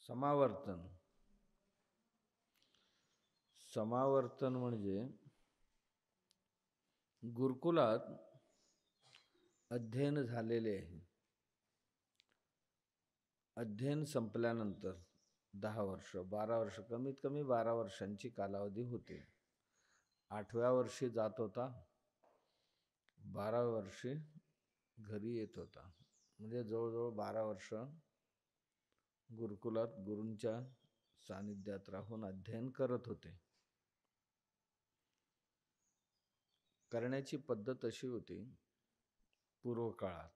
समावर्तन. समावर्तन म्हणजे गुरुकुलात अध्ययन झालेले आहे. अध्ययन संपल्यानंतर 10 वर्ष 12 वर्ष कमीत कमी 12 वर्षांची कालावधी होते. 8व्या वर्षी जात होता, 12व्या वर्षी घरी येत होता. म्हणजे जवळजवळ 12 वर्ष गुरुकुलात गुरूंच्या सानिध्यात राहून अध्ययन करत होते. करण्याची पद्धत अशी होती पूर्व काळात.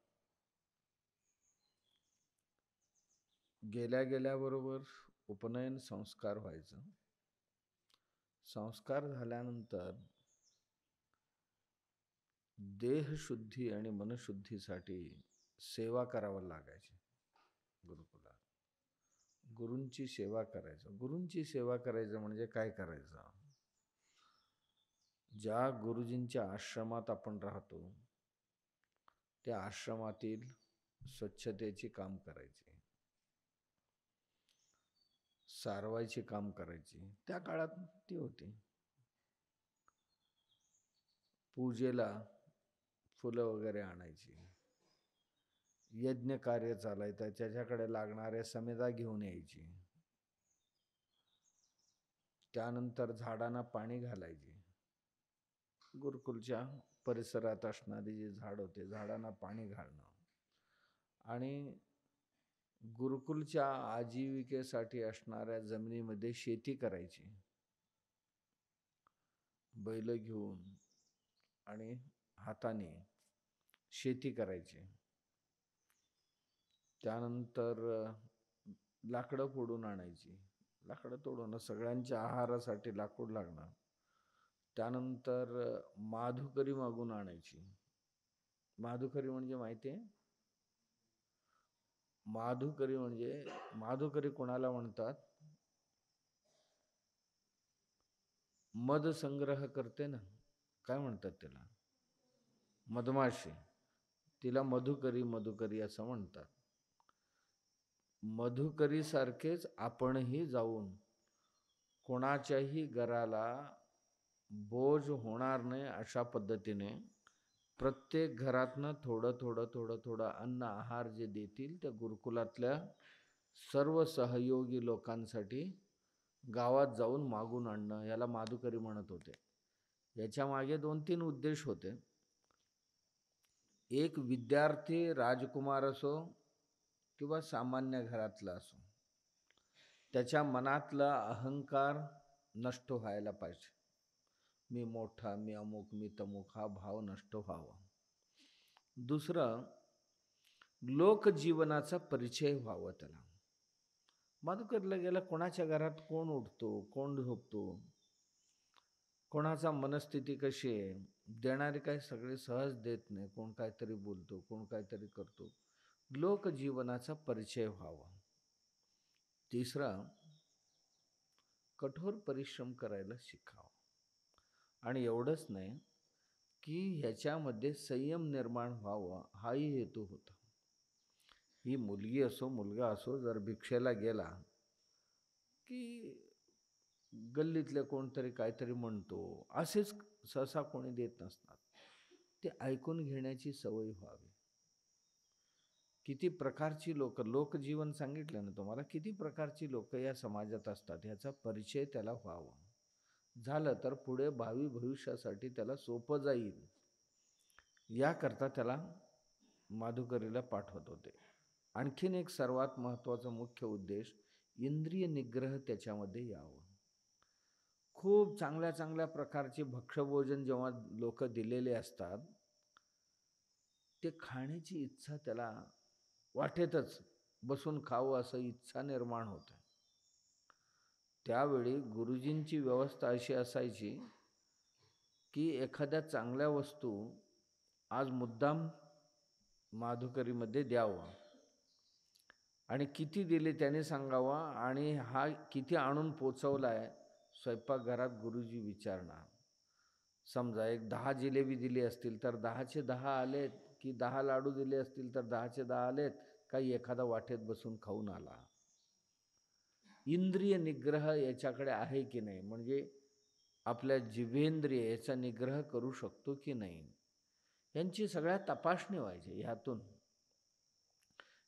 गेल्याबरोबर उपनयन संस्कार व्हायचं. संस्कार झाल्यानंतर देहशुद्धी आणि मनशुद्धीसाठी सेवा करावं लागायची. गुरुकुलात गुरूंची सेवा करायचं. गुरूंची सेवा करायचं म्हणजे काय करायचं? ज्या गुरुजींच्या आश्रमात आपण राहतो त्या आश्रमातील स्वच्छतेचे काम करायचे, सारवायचे काम करायचे. त्या काळात ती होती. पूजेला फुलं वगैरे आणायची. यज्ञ कार्य चालायचं, त्याच्याकडे लागणाऱ्या समेदा घेऊन यायची. त्यानंतर झाडांना पाणी घालायचे. गुरुकुलच्या परिसरात असणारी जी झाड होते, झाडांना पाणी घालणं. आणि गुरुकुलच्या आजीविकेसाठी असणाऱ्या जमिनीमध्ये शेती करायची. बैल घेऊन आणि हाताने शेती करायची. त्यानंतर लाकडं फोडून आणायची. लाकडं तोडून सगळ्यांच्या आहारासाठी लाकूड लागणार. त्यानंतर माधुकरी मागून आणायची. माधुकरी म्हणजे माहिती आहे? माधुकरी कोणाला म्हणतात? मध संग्रह करते ना, काय म्हणतात त्याला? मधमाशी. तिला मधुकरी असं म्हणतात. मधुकरी सारखेच आपणही जाऊन कोणाच्याही घराला बोज होणार नाही अशा पद्धतीने प्रत्येक घरातनं थोडं अन्न आहार जे देतील त्या गुरुकुलातल्या सर्व सहयोगी लोकांसाठी गावात जाऊन मागून आणणं, याला माधुकरी म्हणत होते. याच्या मागे 2-3 उद्देश होते. एक, विद्यार्थी राजकुमार असो किंवा सामान्य घरातला असो, त्याच्या मनातला अहंकार नष्ट व्हायला पाहिजे. मी मोठा, मी अमुक, मी तमुक हा भाव नष्ट व्हावा. दुसरं, लोकजीवनाचा परिचय व्हावा त्याला. माधुकरीला गेला, कोणाच्या घरात कोण उठतो, कोण झोपतो, कोणाचा मनस्थिती कशी आहे, देणारे काय सगळे सहज देत नाही. कोण काहीतरी बोलतो, कोण काहीतरी करतो. लोकजीवनाचा परिचय व्हावा. तिसरा, कठोर परिश्रम करायला शिकावं. आणि एवढंच नाही की ह्याच्यामध्ये संयम निर्माण व्हावा, हाही हेतू होता. ही मुलगी असो मुलगा असो, जर भिक्षेला गेला की गल्लीतले कोणतरी काहीतरी म्हणतो, असेच सहसा कोणी देत नसतात. ते ऐकून घेण्याची सवय व्हावी. किती प्रकारची लोकजीवन सांगितलं ना तुम्हाला, किती प्रकारची लोक या समाजात असतात ह्याचा परिचय त्याला व्हावा. झालं तर पुढे भावी भविष्यासाठी त्याला सोपं जाईल. याकरता त्याला माधुकरीला पाठवत होते. आणखीन एक सर्वात महत्त्वाचा मुख्य उद्देश, इंद्रिय निग्रह त्याच्यामध्ये यावं. खूप चांगल्या प्रकारचे भक्ष्यभोजन जेव्हा लोक दिलेले असतात, ते खाण्याची इच्छा त्याला वाटेतच बसून खावं असं इच्छा निर्माण होते. त्यावेळी गुरुजींची व्यवस्था अशी असायची की एखाद्या चांगल्या वस्तू आज मुद्दाम माधुकरीमध्ये द्यावं आणि किती दिले त्याने सांगावा, आणि हा किती आणून पोचवलाय स्वयंपाकघरात गुरुजी विचारणार. समजा एक 10 जिलेबी दिली असतील तर 10चे 10 आलेत, की 10 लाडू दिले असतील तर 10चे 10 आलेत, काही एखादा वाटेत बसून खाऊन आला. इंद्रिय निग्रह याच्याकडे आहे की नाही, म्हणजे आपल्या जिभेंद्रिय याचा निग्रह करू शकतो की नाही, यांची सगळ्या तपासणी व्हायची ह्यातून.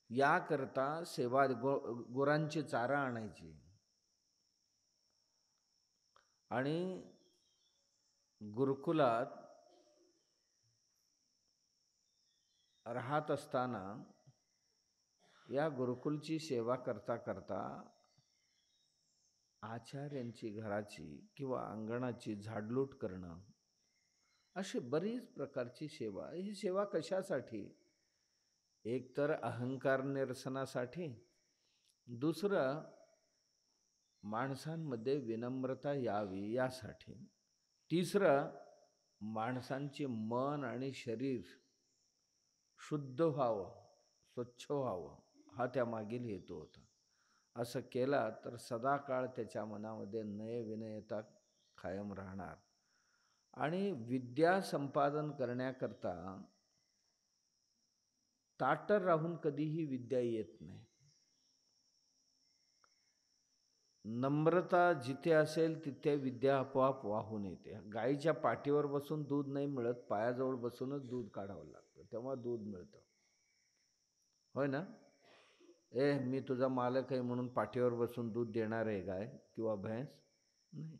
याकरता सेवा गुरांची चारा आणायची आणि गुरुकुलात राहत असताना या गुरुकुलची सेवा करता करता आचार्यांची घराची किंवा अंगणाची झाडलूट करणं, अशी बरीच प्रकारची सेवा. ही सेवा कशासाठी? एक तर अहंकार निरसनासाठी, दुसरं माणसांमध्ये विनम्रता यावी यासाठी, तिसरं माणसांचे मन आणि शरीर शुद्ध व्हावं, स्वच्छ व्हावं, हा त्यामागील हेतू होता. असं केला तर सदाकाळ त्याच्या मनामध्ये नय विनयता कायम राहणार आणि विद्या संपादन करण्याकरता ताटर राहून कधीही विद्या येत नाही. नम्रता जिथे असेल तिथे विद्या आपोआप वाहून येते. गाईच्या पाठीवर बसून दूध नाही मिळत, पायाजवळ बसूनच दूध काढावं लागतं, तेव्हा दूध मिळतं. होय ना? मी तुझा मालक आहे म्हणून पाठीवर बसून दूध देणार आहे गाय किंवा भैंस? नाही.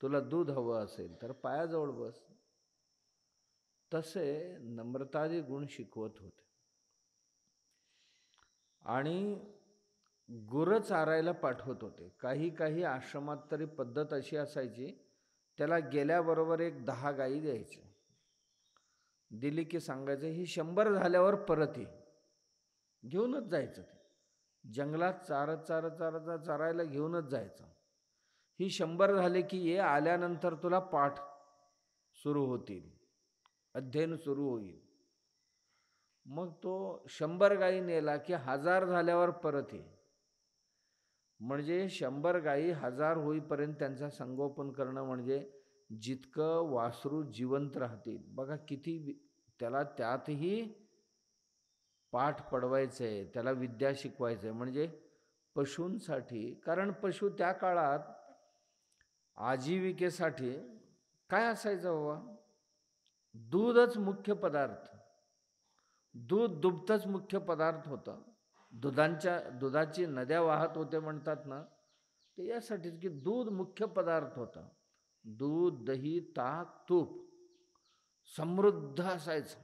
तुला दूध हवं असेल तर पायाजवळ बस. तसे नम्रतादी गुण शिकवत होते. आणि गुरं चारायला पाठवत होते. काही काही आश्रमात तरी पद्धत अशी असायची, त्याला गेल्याबरोबर एक 10 गायी द्यायच्या. दिली की सांगायचं ही 100 झाल्यावर परत ये. घेऊनच जायचं. ते जंगलात चारत चारत चारत चरायला घेऊनच जायचं. ही 100 झाले की ये, आल्यानंतर तुला पाठ सुरू होतील, अध्ययन सुरू होईल. मग तो 100 गायी नेला की 1000 झाल्यावर परत ये. म्हणजे 100 गायी 1000 होईपर्यंत त्यांचा संगोपन करणं, म्हणजे जितकं वासरू जिवंत राहतील बघा किती त्याला त्यातही पाठ पडवायचं आहे, त्याला विद्या शिकवायचं आहे. म्हणजे पशूंसाठी, कारण पशु त्या काळात आजीविकेसाठी काय असायचं बाबा? दूधच मुख्य पदार्थ, दूध दुभतच मुख्य पदार्थ होता. दुधाची नद्या वाहत होते म्हणतात ना, ते यासाठीच की दूध मुख्य पदार्थ होता. दूध, दही, ताक, तूप समृद्ध असायचं,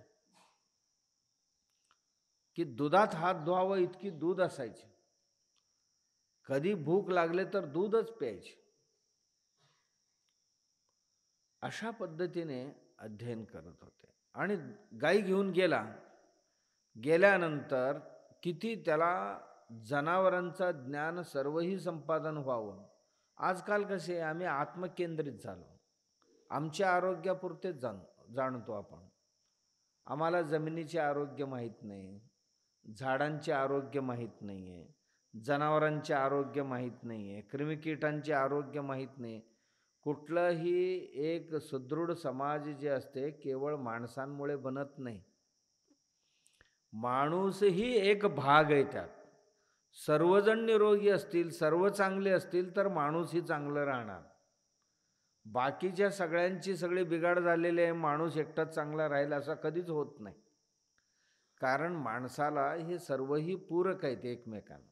की दुधात हात धुवावं इतकी दूध असायची. कधी भूक लागले तर दूधच प्यायचे. अशा पद्धतीने अध्ययन करत होते. आणि गाई घेऊन गेल्यानंतर किती त्याला जनावरांचं ज्ञान सर्वही संपादन व्हावं. आजकाल कसे आम्ही आत्मकेंद्रित झालो, आमच्या आरोग्यापुरतेच जाणतो आपण. आम्हाला जमिनीचे आरोग्य माहीत नाही, झाडांचे आरोग्य माहीत नाही आहे, जनावरांचे आरोग्य माहीत नाही आहे, क्रिमिकीटांचे आरोग्य माहीत नाही. कुठलंही एक सुदृढ समाज जे असते केवळ माणसांमुळे बनत नाही. माणूसही एक भाग आहे त्यात. सर्वजण निरोगी असतील, सर्व चांगले असतील तर माणूसही चांगलं राहणार. बाकीच्या सगळ्यांची सगळी बिघाड झालेली आहे, माणूस एकटाच चांगला राहील असं कधीच होत नाही. कारण माणसाला हे सर्वही पूरक आहेत एकमेकांना.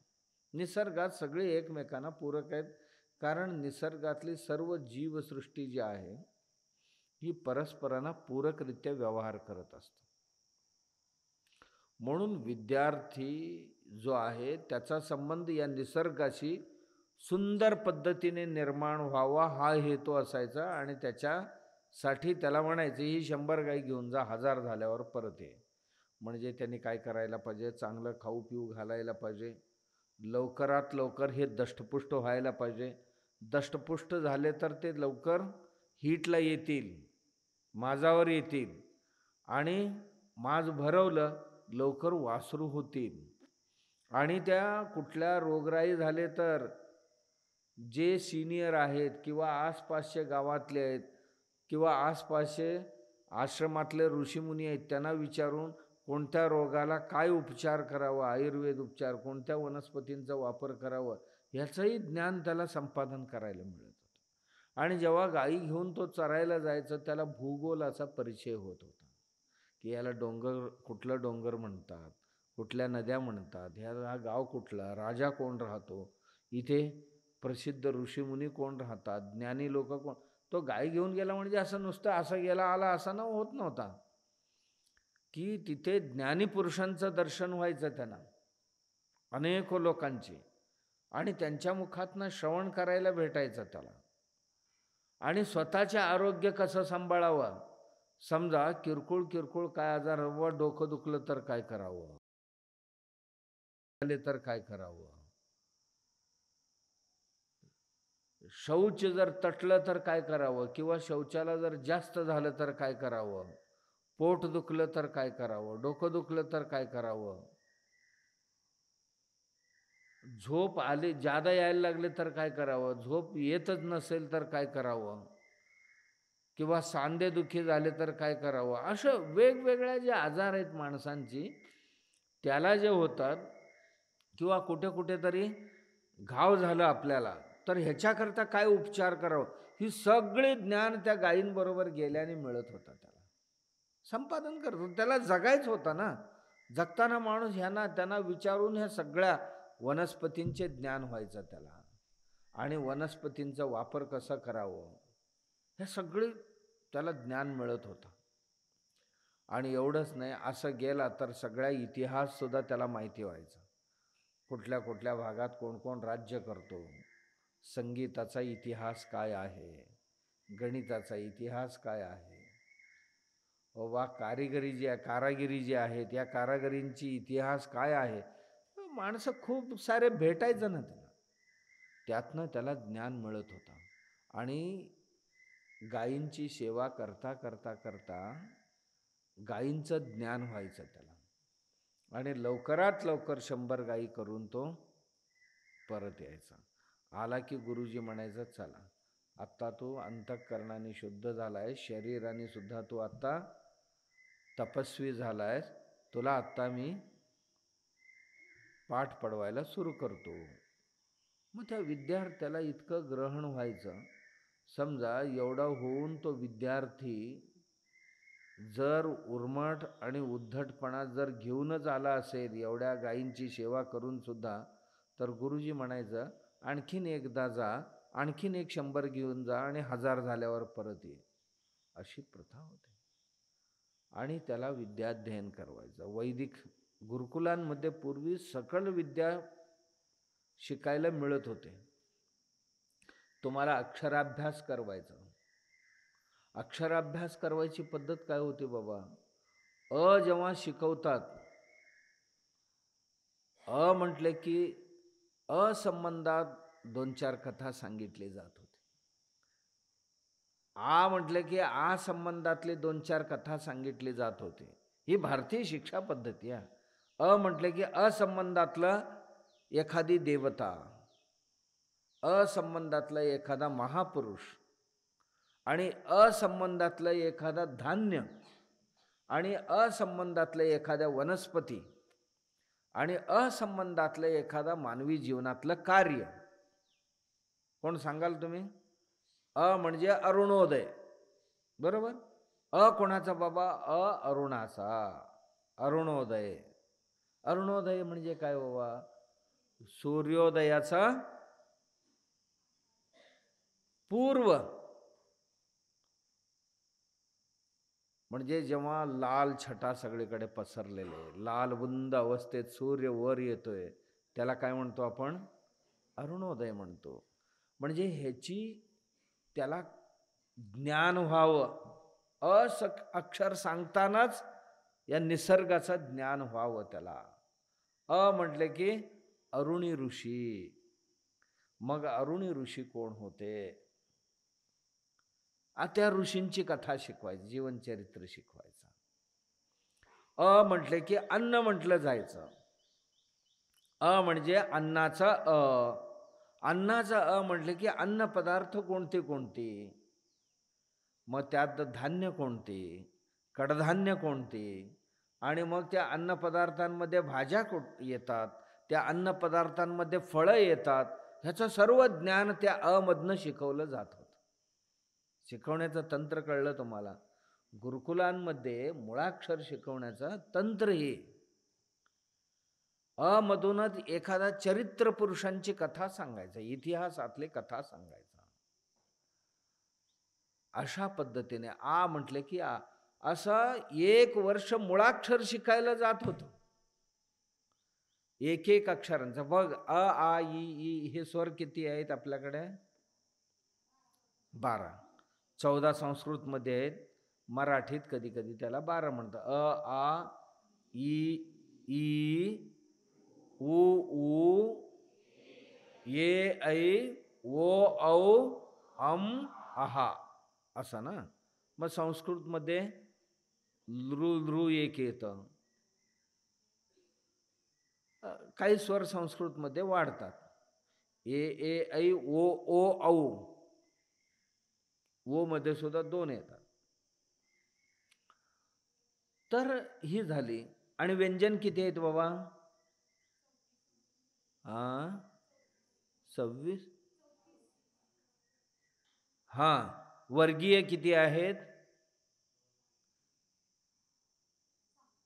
निसर्गात सगळे एकमेकांना पूरक आहेत, कारण निसर्गातली सर्व जीवसृष्टी जी आहे ही परस्परांना पूरकरित्या व्यवहार करत असते. म्हणून विद्यार्थी जो आहे त्याचा संबंध या निसर्गाशी सुंदर पद्धतीने निर्माण व्हावा हा हेतू असायचा. आणि त्याच्यासाठी त्याला म्हणायचे ही 100 गाई घेऊन जा, 1000 झाल्यावर परत ये. म्हणजे त्यांनी काय करायला पाहिजे? चांगलं खाऊ पिऊ घालायला पाहिजे, लवकरात लवकर हे दष्टपुष्ट व्हायला पाहिजे. दष्टपुष्ट झाले तर ते लवकर हीटला येतील, माझावर येतील, आणि माझ भरवलं लवकर वासरू होतील. आणि त्या कुठल्या रोगराई झाले तर जे सिनियर आहेत किंवा आसपासचे गावातले आहेत किंवा आसपासचे आश्रमातले ऋषीमुनी आहेत त्यांना विचारून कोणत्या रोगाला काय उपचार करावा, आयुर्वेद उपचार, कोणत्या वनस्पतींचा वापर करावा, ह्याचंही ज्ञान त्याला संपादन करायला मिळत होतं. आणि जेव्हा गायी घेऊन तो चरायला जायचा त्याला भूगोलाचा परिचय होत होता, की याला डोंगर, कुठलं डोंगर म्हणतात, कुठल्या नद्या म्हणतात, हा गाव कुठला, राजा कोण राहतो, इथे प्रसिद्ध ऋषीमुनी कोण राहतात, ज्ञानी लोक कोण. तो गाय घेऊन गेला म्हणजे असं नुसतं असं गेला आला असा होत नव्हता, की तिथे ज्ञानी पुरुषांचं दर्शन व्हायचं त्यांना, अनेक लोकांचे, आणि त्यांच्या मुखातनं श्रवण करायला भेटायचं त्याला. आणि स्वतःचे आरोग्य कसं सांभाळावं, समजा किरकोळ किरकोळ काय आजार हवं, डोकं दुखलं तर काय करावं, तर काय करावं, शौच जर तटलं तर काय करावं, किंवा शौचाला जर जास्त झालं तर काय करावं, पोट दुखलं तर काय करावं, डोकं दुखलं तर काय करावं, झोप आली जादा यायला लागले तर काय करावं, झोप येतच नसेल तर काय करावं, किंवा सांधेदुखी झाले तर काय करावं, असं वेगवेगळ्या जे आजार आहेत माणसांची त्याला जे होतात, किंवा कुठे कुठेतरी घाव झालं आपल्याला तर ह्याच्याकरता काय उपचार करावं, ही सगळे ज्ञान त्या गायींबरोबर गेल्याने मिळत होता, त्याला संपादन करत होता. त्याला जगायच होतं ना, जगताना माणूस ह्यांना त्यांना विचारून ह्या सगळ्या वनस्पतींचे ज्ञान व्हायचं त्याला, आणि वनस्पतींचा वापर कसा करावं हे सगळे त्याला ज्ञान मिळत होतं. आणि एवढंच नाही, असं गेला तर सगळ्या इतिहाससुद्धा त्याला माहिती व्हायचा, कुठल्या कुठल्या भागात कोण कोण राज्य करतो, संगीताचा इतिहास काय आहे, गणिताचा इतिहास काय आहे, वा कारागिरी जी आहे त्या कारागिरींची इतिहास काय आहे. माणसं खूप सारे भेटायचं ना त्याला, त्यातनं त्याला ज्ञान मिळत होतं. आणि गायींची सेवा करता करता करता गायींचं ज्ञान व्हायचं त्याला, आणि लवकरात लवकर 100 गायी करून तो परत यायचा. आला की गुरुजी म्हणायचं, चला आत्ता तू अंतःकरणाने शुद्ध झालाय, शरीराने सुद्धा तू आत्ता तपस्वी झालायस, तुला आत्ता मी पाठ पडवायला सुरू करतो. मग त्या विद्यार्थ्याला इतकं ग्रहण व्हायचं, समजा एवढा होऊन तो विद्यार्थी जर उर्मट आणि उद्धटपणा जर घेऊनच आला असेल एवढ्या गायींची सेवा करून सुद्धा, तर गुरुजी म्हणायचं आणखीन एकदा जा, आणखीन एक 100 घेऊन जा, आणि 1000 झाल्यावर परत ये, अशी प्रथा होती. आणि त्याला विद्याध्ययन करवायचं. वैदिक गुरुकुलांमध्ये पूर्वी सकल विद्या शिकायला मिळत होते. तुम्हाला अक्षराभ्यास करवायचा. अक्षराभ्यास करवायची पद्धत काय होती बाबा, जेव्हा शिकवतात, म्हटले की संबंधात 2-4 कथा सांगितली जात होती. म्हटले की संबंधातले 2-4 कथा सांगितली जात होती. ही भारतीय शिक्षा पद्धती आहे. म्हटले की असंबंधातलं एखादी देवता, असंबंधातला एखादा महापुरुष, आणि असंबंधातलं एखादा धान्य, आणि असंबंधातलं एखाद्या वनस्पती, आणि असंबंधातलं एखादा मानवी जीवनातलं कार्य. कोण सांगाल तुम्ही? म्हणजे अरुणोदय, बरोबर. कोणाचा बाबा? अरुणाचा. अरुणोदय. अरुणोदय म्हणजे काय बाबा? सूर्योदयाचा पूर्व, म्हणजे जेव्हा लाल छटा सगळीकडे पसरलेले, लाल बुंद अवस्थेत सूर्य वर येतोय, त्याला काय म्हणतो आपण? अरुणोदय म्हणतो. म्हणजे ह्याची त्याला ज्ञान व्हावं, अक्षर सांगतानाच या निसर्गाचं ज्ञान व्हावं त्याला. म्हटले की अरुणी ऋषी. मग अरुणी ऋषी कोण होते? त्या ऋषींची कथा शिकवायची, जीवनचरित्र शिकवायचं. म्हटले की अन्न म्हटलं जायचं. म्हणजे अन्नाचा अन्नाचा म्हटले की अन्न पदार्थ कोणते कोणते, मग त्यात धान्य कोणते, कडधान्य कोणते, आणि मग त्या अन्नपदार्थांमध्ये भाज्या येतात, त्या अन्नपदार्थांमध्ये फळं येतात, ह्याचं सर्व ज्ञान त्या अमधनं शिकवलं जात होतं. शिकवण्याचं तंत्र कळलं तुम्हाला. गुरुकुलांमध्ये मुळाक्षर शिकवण्याचं तंत्र हे अमधूनच एखादा चरित्र पुरुषांची कथा सांगायचा, इतिहासातली कथा सांगायचा. अशा पद्धतीने म्हटले की असं 1 वर्ष मुळाक्षर शिकायला जात होतं. एक एक अक्षरांचं. बघ, अ आ इ ई हे स्वर किती आहेत आपल्याकडे? 12. 14 संस्कृतमध्ये आहेत, मराठीत कधी कधी त्याला 12 म्हणतात. अ आ इ ई उ ऊ ये ऐ ओ औ अम आहा असं ना. मग संस्कृतमध्ये लृ लृ एक येतं. काही स्वर संस्कृतमध्ये वाढतात. ए ए ऐ ओ ओ औ. ओ मध्ये सुद्धा 2 येतात. तर ही झाली. आणि व्यंजन किती आहेत बाबा? 26. वर्गीय किती आहेत?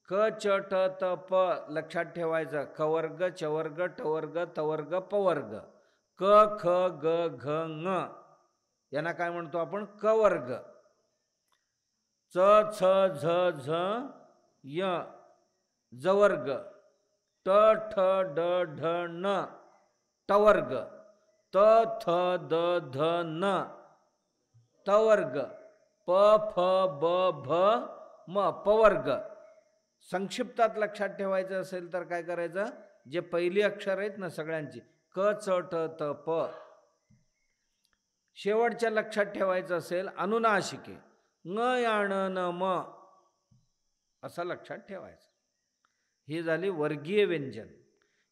क च ट त प लक्षात ठेवायचं. क वर्ग, च वर्ग, ट वर्ग, त वर्ग, प वर्ग. क ख ग घ ङ यांना काय म्हणतो आपण? क वर्ग. च छ झ झ य ज वर्ग. ट ठ ड ढ ण ट वर्ग. त थ द ध न त वर्ग. प फ ब भ म प वर्ग. संक्षिप्तात लक्षात ठेवायचं असेल तर काय करायचं? जे पहिली अक्षर आहेत ना सगळ्यांची, क च ट त प. शेवटच्या लक्षात ठेवायचं असेल अनुनासिके, ङ याण न म असं लक्षात ठेवायचं. ही झाली वर्गीय व्यंजन.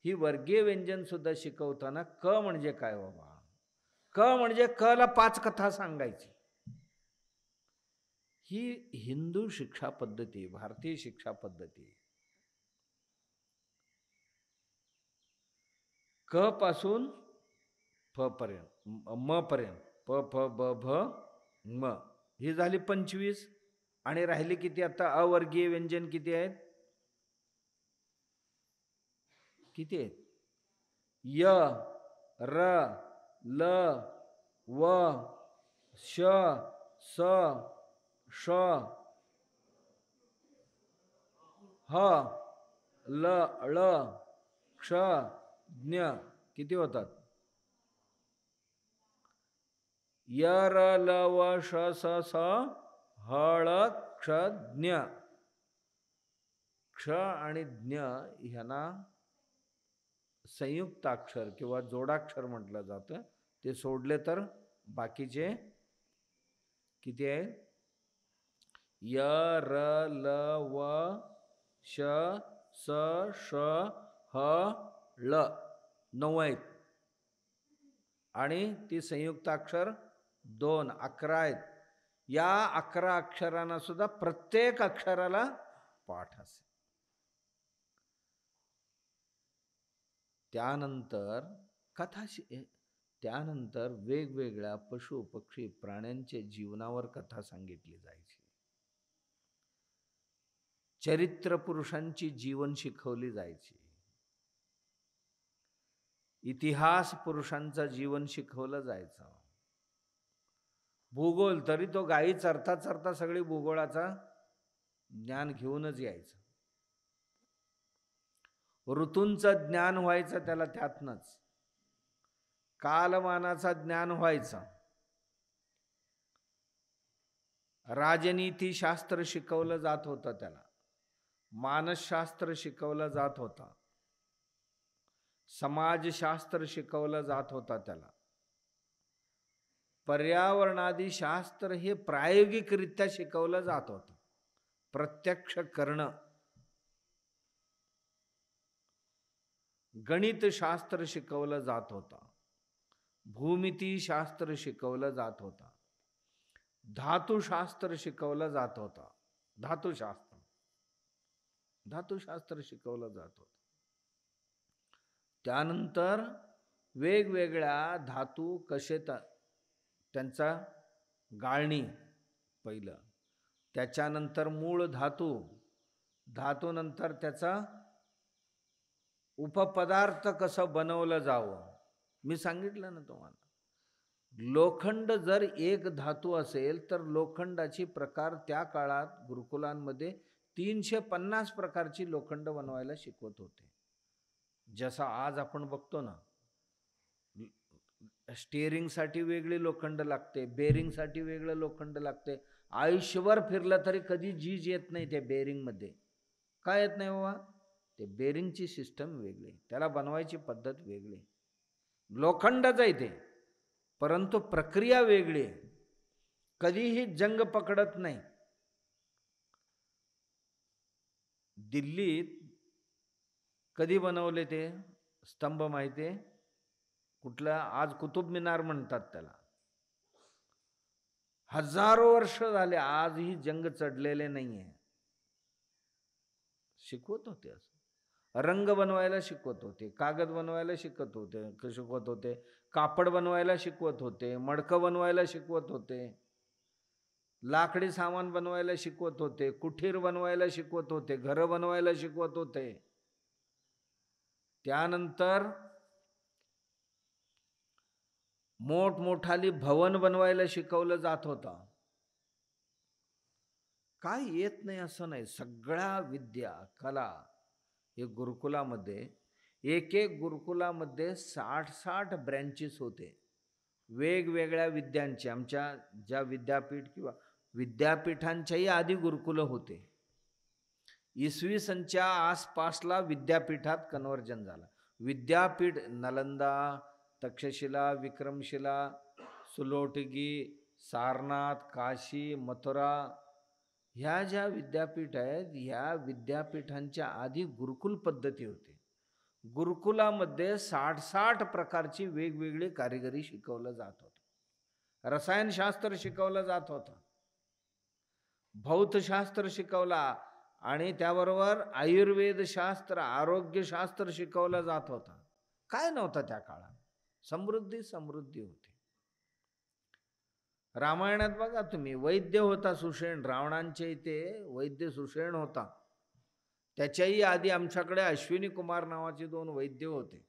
ही वर्गीय व्यंजन सुद्धा शिकवताना क म्हणजे काय बाबा? क म्हणजे क ला 5 कथा सांगायची. ही हिंदू शिक्षा पद्धती, भारतीय शिक्षा पद्धती. क पासून फ पर्यंत, म पर्यंत, प फ ब भ म. ही झाली 25. आणि राहिली किती आता? अवर्गीय व्यंजन किती आहेत? किती आहेत? य, र, ल, व, श, स, ष, ह, ल, ळ, क्ष, ज्ञ. किती होतात? य, र, ल, व, श, स, स, ह, ळ, क्ष, ज्ञ. क्ष आणि ज्ञ ह्यांना संयुक्ताक्षर किंवा जोडाक्षर म्हटलं जातं. ते सोडले तर बाकीचे किती आहे? य, र, ल, व, श, स, ष, ह, ळ 9 आहेत. आणि ती संयुक्ताक्षर 2, 11 आहेत. या 11 अक्षरांना सुद्धा प्रत्येक अक्षराला पाठ असेल. त्यानंतर त्यानंतर वेगवेगळ्या पशु पक्षी प्राण्यांच्या जीवनावर कथा सांगितली जायची. चरित्र पुरुषांची जीवन शिकवली जायची. इतिहास पुरुषांचं जीवन शिकवलं जायचं. भूगोल तरी तो गायी चरता चरता सगळी भूगोलाचा ज्ञान घेऊनच यायचं. ऋतूंचं ज्ञान व्हायचं त्याला त्यातनंच. कालमानाचा ज्ञान व्हायचं. राजनीतीशास्त्र शिकवलं जात होतं त्याला. मानसशास्त्र शिकवलं जात होतं. समाजशास्त्र शिकवलं जात होतं त्याला. पर्यावरणादी शास्त्र हे प्रायोगिकरित्या शिकवलं जात होतं. प्रत्यक्ष करणं. गणितशास्त्र शिकवलं जात होतं. भूमितीशास्त्र शिकवलं जात होतं. धातुशास्त्र शिकवलं जात होतं. धातुशास्त्र. धातुशास्त्र शिकवलं जात होतं. त्यानंतर वेगवेगळ्या धातू कसे त्यांचा गाळणी पहिलं, त्याच्यानंतर मूळ धातू, धातूनंतर त्याचा उपपदार्थ कसं बनवलं जावं. मी सांगितलं ना तुम्हाला, लोखंड जर एक धातू असेल तर लोखंडाची प्रकार त्या काळात गुरुकुलांमध्ये 350 प्रकारची लोखंड बनवायला शिकवत होते. जसं आज आपण बघतो ना, स्टीअरिंगसाठी वेगळी लोखंड लागते, बेरिंगसाठी वेगळं लोखंड लागते. आयुष्यभर फिरलं तरी कधी झीज येत नाही त्या बेरिंगमध्ये. काय येत नाही बाबा? ते बेरिंगची सिस्टम वेगळी, त्याला बनवायची पद्धत वेगळी. लोखंडच आहे ते, परंतु प्रक्रिया वेगळी आहे. कधीही जंग पकडत नाही. दिल्लीत कधी बनवले ते स्तंभ माहिती आहे? कुठला? आज कुतुब मिनार म्हणतात त्याला. हजारो वर्ष झाले, आजही जंग चढलेले नाहीये. शिकवत होते असं. रंग बनवायला शिकवत होते, कागद बनवायला शिकवत होते, कापड बनवायला शिकवत होते, मडकं बनवायला शिकवत होते, लाकडी सामान बनवायला शिकवत होते, कुठीर बनवायला शिकवत होते, घरं बनवायला शिकवत होते. त्यानंतर मोठमोठाली भवन बनवायला शिकवलं जात होतं. काय येत नाही असं नाही, सगळ्या विद्या कला हे गुरुकुलामध्ये, एक गुरुकुलामध्ये 60 ब्रँचेस होते वेगवेगळ्या विद्यांचे. आमच्या ज्या विद्यापीठ किंवा विद्यापीठांच्याही आधी गुरुकुलं होते. इसवी सनच्या आसपासला विद्यापीठात कन्वर्जन झालं. विद्यापीठ नालंदा, तक्षशिला, विक्रमशिला, सुलोटगी, सारनाथ, काशी, मथुरा, ह्या ज्या विद्यापीठ आहेत, ह्या विद्यापीठांच्या आधी गुरुकुल पद्धती होती. गुरुकुलामध्ये 60 प्रकारची वेगवेगळी कारिगिरी शिकवलं जात होतं. रसायनशास्त्र शिकवलं जात होतं, भौतशास्त्र शिकवला, आणि त्याबरोबर आयुर्वेदशास्त्र, आरोग्यशास्त्र शिकवलं जात होतं. काय नव्हतं त्या काळात? समृद्धी होती. रामायणात बघा तुम्ही, वैद्य होता सुषेण. रावणांच्या इथे वैद्य सुषेण होता. त्याच्याही आधी आमच्याकडे अश्विनी कुमार नावाचे 2 वैद्य होते.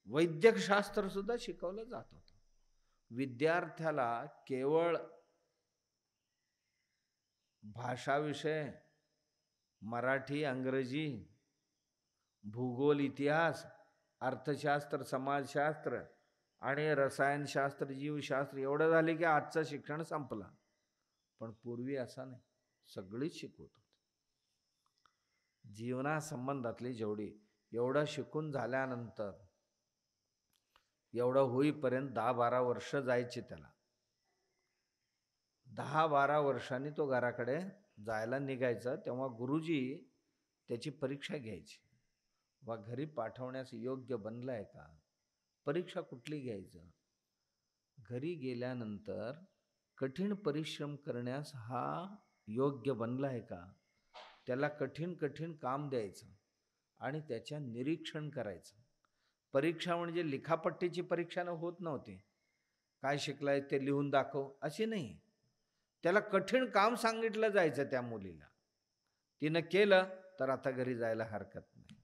वैद्यकशास्त्र सुद्धा शिकवलं जात होतं. विद्यार्थ्याला केवळ भाषा विषय, मराठी, इंग्रजी, भूगोल, इतिहास, अर्थशास्त्र, समाजशास्त्र आणि रसायनशास्त्र, जीवशास्त्र एवढं झाले की आजचं शिक्षण संपलं. पण पूर्वी असं नाही, सगळीच शिकवत होते. जीवनासंबंधातली जेवढी, एवढं शिकून झाल्यानंतर, एवढं होईपर्यंत 10-12 वर्ष जायची त्याला. 10-12 वर्षांनी तो घराकडे जायला निघायचा. तेव्हा गुरुजी त्याची परीक्षा घ्यायची. वा घरी पाठवण्यास योग्य बनलाय का? परीक्षा कुठली घ्यायचं? घरी गेल्यानंतर कठीण परिश्रम करण्यास हा योग्य बनलाय का? त्याला कठीण काम द्यायचं आणि त्याच्या निरीक्षण करायचं. परीक्षा म्हणजे लिखापट्टीची परीक्षा होत नव्हती. काय शिकलाय ते लिहून दाखव अशी नाही. त्याला कठीण काम सांगितलं जायचं त्या मुलीला. तिनं केलं तर आता घरी जायला हरकत नाही.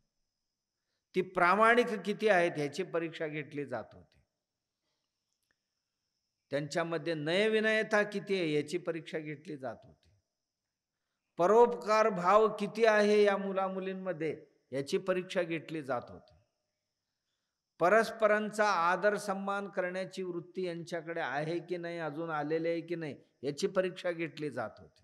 ती प्रामाणिक किती आहे ह्याची परीक्षा घेतली जात होती. त्यांच्यामध्ये नयविनयता किती आहे याची परीक्षा घेतली जात होती. परोपकार भाव किती आहे या मुलामुलींमध्ये याची परीक्षा घेतली जात होती. परस्परांचा आदर सन्मान करण्याची वृत्ती यांच्याकडे आहे की नाही, अजून आलेले आहे की नाही याची परीक्षा घेतली जात होती.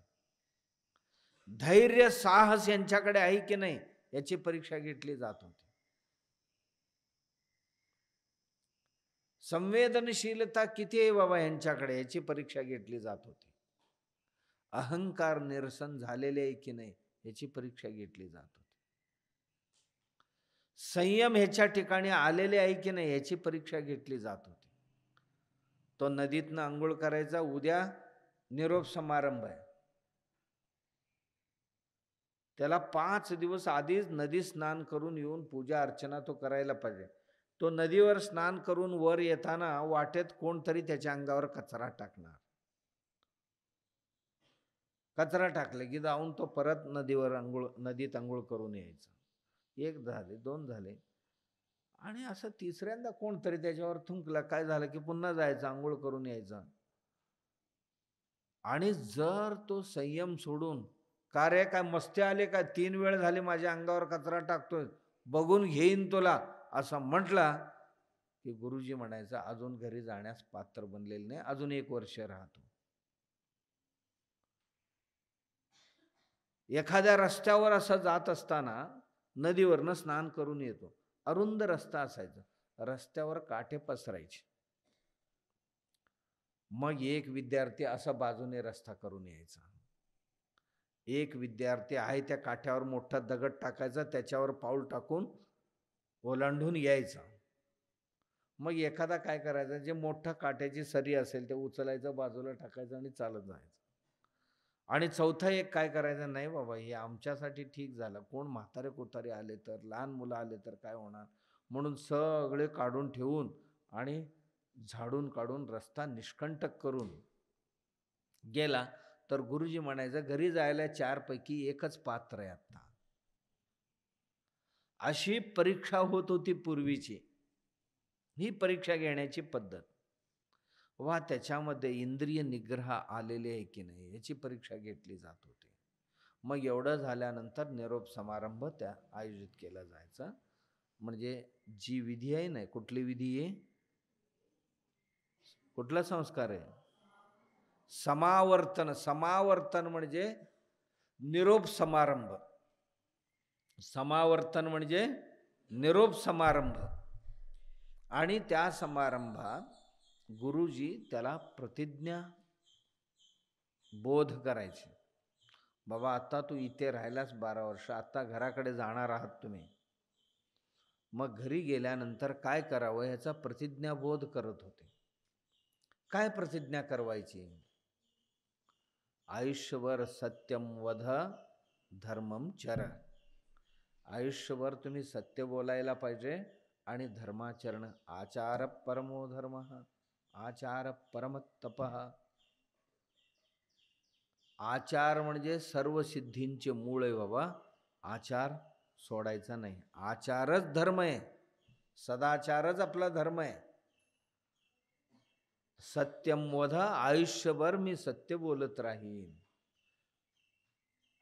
धैर्य साहस यांच्याकडे आहे की नाही याची परीक्षा घेतली जात होती. संवेदनशीलता किती आहे बाबा यांच्याकडे याची परीक्षा घेतली जात होती. अहंकार निरसन झालेले आहे की नाही याची परीक्षा घेतली जात होती. संयम ह्याच्या ठिकाणी आलेले आहे की नाही याची परीक्षा घेतली जात होती. तो नदीतनं आंघोळ करायचा, उद्या निरोप समारंभ आहे. त्याला 5 दिवस आधीच नदी स्नान करून येऊन पूजा अर्चना तो करायला पाहिजे. तो नदीवर स्नान करून वर येताना वाटेत कोणतरी त्याच्या अंगावर कचरा टाकणार. कचरा टाकले की जाऊन तो परत नदीत अंघोळ करून यायचा. 1 झाले, 2 झाले आणि असं तिसऱ्यांदा कोणतरी त्याच्यावर थुंकला. काय झालं की पुन्हा जायचं, अंघोळ करून यायचं. आणि जर तो संयम सोडून, का रे काय मस्ती आले काय, 3 वेळ झाले माझ्या अंगावर कचरा टाकतोय, बघून घेईन तुला, असं म्हटला की गुरुजी म्हणायचं अजून घरी जाण्यास पात्र बनलेले नाही, अजून 1 वर्ष राहतो. एखाद्या रस्त्यावर असं जात असताना नदीवरनं स्नान करून येतो. अरुंद रस्ता असायचा, रस्त्यावर काठे पसरायचे. मग एक विद्यार्थी असा बाजूने रस्ता करून यायचा. एक विद्यार्थी आहे त्या काठ्यावर मोठा दगड टाकायचा, त्याच्यावर पाऊल टाकून ओलांडून यायचा. मग एखादा काय करायचा, जे मोठा काठ्याची सरी असेल ते उचलायचं, बाजूला टाकायचं आणि चालत जायचं. आणि चौथा एक काय करायचं, नाही बाबा हे आमच्यासाठी ठीक झालं, कोण म्हातारे कोतारे आले तर, लहान मुलं आले तर काय होणार, म्हणून सगळे काढून ठेवून आणि झाडून काढून रस्ता निष्कंटक करून गेला तर गुरुजी म्हणायचं घरी जायला 4 पैकी 1च पात्र आहे आता. अशी परीक्षा होत होती पूर्वीची. ही परीक्षा घेण्याची पद्धत. वा त्याच्यामध्ये इंद्रिय निग्रह आलेले आहे की नाही याची परीक्षा घेतली जात होती. मग एवढं झाल्यानंतर निरोप समारंभ त्या आयोजित केला जायचा. म्हणजे जी विधी आहे ना, कुठली विधी आहे, कुठला संस्कार आहे, समावर्तन. समावर्तन म्हणजे निरोप समारंभ. समावर्तन म्हणजे निरोप समारंभ. आणि त्या समारंभात गुरुजी त्याला प्रतिज्ञा बोध करायचे. बाबा आता तू इथे राहिलास 12 वर्ष, आता घराकडे जाणार आहात तुम्ही. मग घरी गेल्यानंतर काय करावं याचा प्रतिज्ञाबोध करत होते. काय प्रतिज्ञा करवायची, आयुष्यभर सत्यम वध धर्मम चर. आयुष्यभर तुम्ही सत्य बोलायला पाहिजे आणि धर्माचरण. आचार परमो धर्म, आचार परम तप. आचार म्हणजे सर्व सिद्धींचे मूळ आहे बाबा. आचार सोडायचा नाही. आचारच धर्म आहे, सदाचारच आपला धर्म आहे. सत्यम वध, आयुष्यभर मी सत्य बोलत राहीन.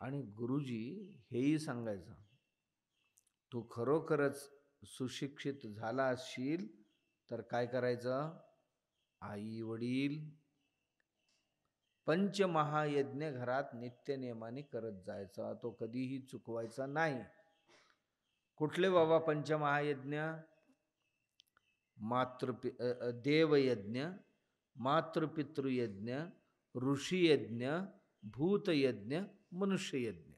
आणि गुरुजी हेही सांगायचं, तू खरोखरच सुशिक्षित झाला असशील तर काय करायचं, आई वडील पंचमहायज्ञ घरात नित्यनेमाने करत जायचा, तो कधीही चुकवायचा नाही. कुठले बाबा पंचमहायज्ञ, देवयज्ञ, मातृपितृयज्ञ, ऋषीयज्ञ, भूतयज्ञ, मनुष्ययज्ञ.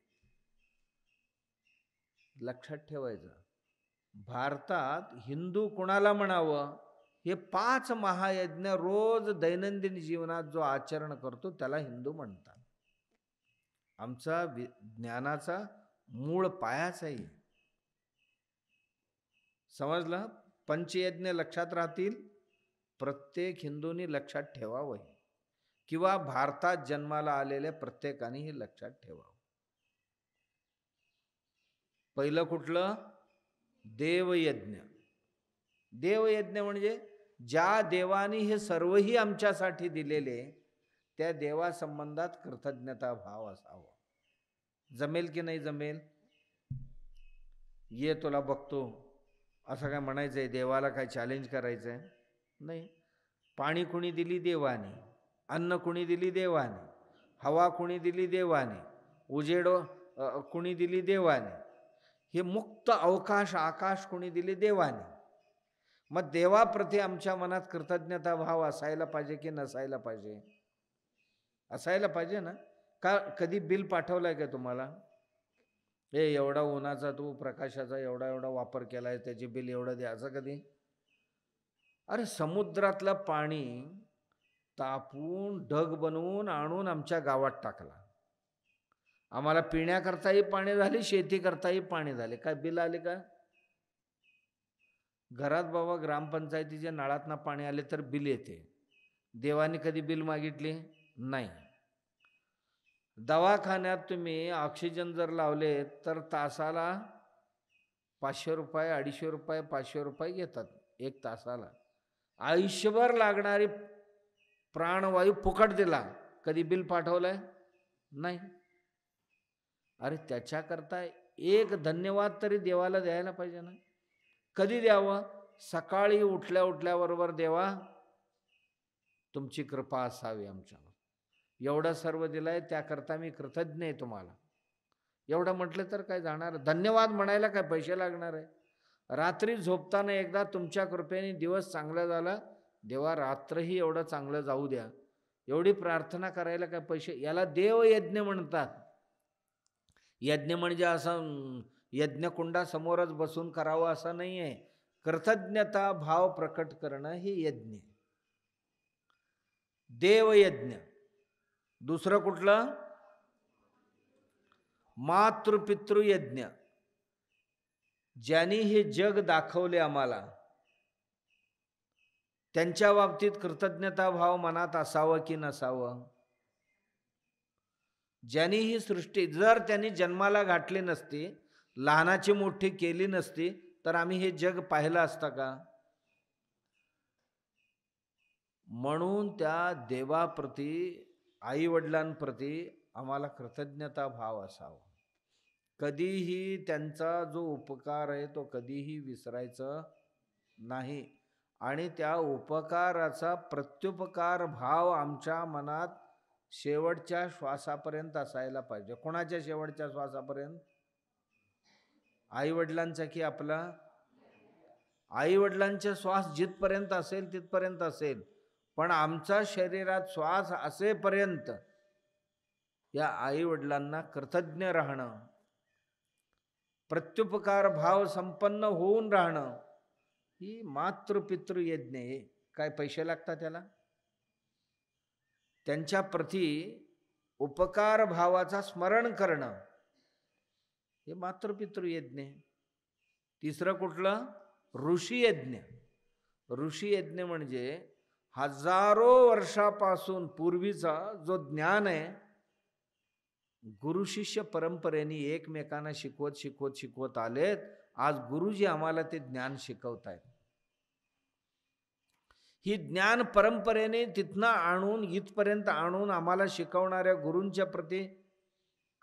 लक्षात ठेवायचं. भारतात हिंदू कुणाला म्हणावं, हे 5 महायज्ञ रोज दैनंदिन जीवनात जो आचरण करतो त्याला हिंदू म्हणतात. आमचा ज्ञानाचा मूळ पायाच आहे. समजलं? पंचयज्ञ लक्षात राहतील, प्रत्येक हिंदूंनी लक्षात ठेवावं, किंवा भारतात जन्माला आलेल्या प्रत्येकाने हे लक्षात ठेवावं. पहिलं कुठलं, देवयज्ञ. देवयज्ञ म्हणजे ज्या देवाने हे सर्वही आमच्यासाठी दिलेले त्या देवासंबंधात कृतज्ञता भाव असावा. जमेल की नाही जमेल, ये तुला बघतो असं काय म्हणायचंय, देवाला काय चॅलेंज करायचंय नाही. पाणी कुणी दिली देवाने, अन्न कुणी दिली देवाने, हवा कुणी दिली देवाने, उजेड कुणी दिली देवाने, हे मुक्त अवकाश आकाश कुणी दिले देवाने. मग देवाप्रती आमच्या मनात कृतज्ञता भाव असायला पाहिजे की नसायला पाहिजे? असायला पाहिजे ना. का कधी बिल पाठवलाय का तुम्हाला, हे एवढा उन्हाचा तू प्रकाशाचा एवढा एवढा वापर केलाय, त्याचे बिल एवढं द्या, असं कधी? अरे समुद्रातलं पाणी तापून ढग बनवून आणून आमच्या गावात टाकला आम्हाला पिण्याकरताही पाणी झाले, शेती करताही पाणी झाले. काय बिल आले का? घरात बाबा ग्रामपंचायतीच्या नळातनं पाणी आले तर बिल येते. देवाने कधी बिल मागितले नाही. दवाखान्यात तुम्ही ऑक्सिजन जर लावले तर तासाला 500 रुपये, 250 रुपये, 500 रुपये घेतात एक तासाला. आयुष्यभर लागणारी प्राणवायू फुकट दिला, कधी बिल पाठवलंय नाही. अरे त्याच्याकरता एक धन्यवाद तरी देवाला द्यायला पाहिजे ना. कधी द्यावं? सकाळी उठल्याबरोबर देवा तुमची कृपा असावी आमच्यावर, एवढं सर्व दिलंय त्याकरता मी कृतज्ञ आहे तुम्हाला. एवढं म्हटलं तर काय जाणार? धन्यवाद म्हणायला काय पैसे लागणार आहे? रात्री झोपताना एकदा तुमच्या कृपेने दिवस चांगला झाला, देवा रात्रही एवढं चांगलं जाऊ द्या, एवढी प्रार्थना करायला काय पैसे? याला देवयज्ञ म्हणतात. यज्ञ म्हणजे असं यज्ञकुंडासमोरच बसून करावं असं नाही आहे. कृतज्ञता भाव प्रकट करणं हे यज्ञ. देवयज्ञ. दुसरं कुठलं? मातृपितृयज्ञ. ज्यांनी हे जग दाखवले आम्हाला, त्यांच्या बाबतीत कृतज्ञता भाव मनात असावं की नसावं? ज्यांनी ही सृष्टी, जर त्यांनी जन्माला घातली नसती, लहानाची मोठी केली नसती, तर आम्ही हे जग पाहिलं असतं का? म्हणून त्या देवाप्रती, आईवडिलांप्रती आम्हाला कृतज्ञता भाव असावा. कधीही त्यांचा जो उपकार आहे तो कधीही विसरायचा नाही. आणि त्या उपकाराचा प्रत्युपकार भाव आमच्या मनात शेवटच्या श्वासापर्यंत असायला पाहिजे. कोणाच्या शेवटच्या श्वासापर्यंत? आईवडिलांचा की आपला? आईवडिलांचा श्वास जिथपर्यंत असेल तिथपर्यंत असेल, पण आमचा शरीरात श्वास असेपर्यंत या आईवडिलांना कृतज्ञ राहणं, प्रत्युपकार भाव संपन्न होऊन राहणं, ही मातृपितृ यज्ञ आहे. काय पैसे लागतात त्याला? त्यांच्या प्रती उपकार भावाचा स्मरण करणं हे मातृपितृ यज्ञ. तिसरं कुठलं? ऋषी यज्ञ. ऋषी यज्ञ म्हणजे हजारो वर्षापासून पूर्वीचा जो ज्ञान आहे, गुरु शिष्य परंपरेने एकमेकांना शिकवत आलेत. आज गुरुजी आम्हाला ते ज्ञान शिकवतायत. ही ज्ञान परंपरेने तिथनं आणून इथपर्यंत आणून आम्हाला शिकवणाऱ्या गुरूंच्या प्रती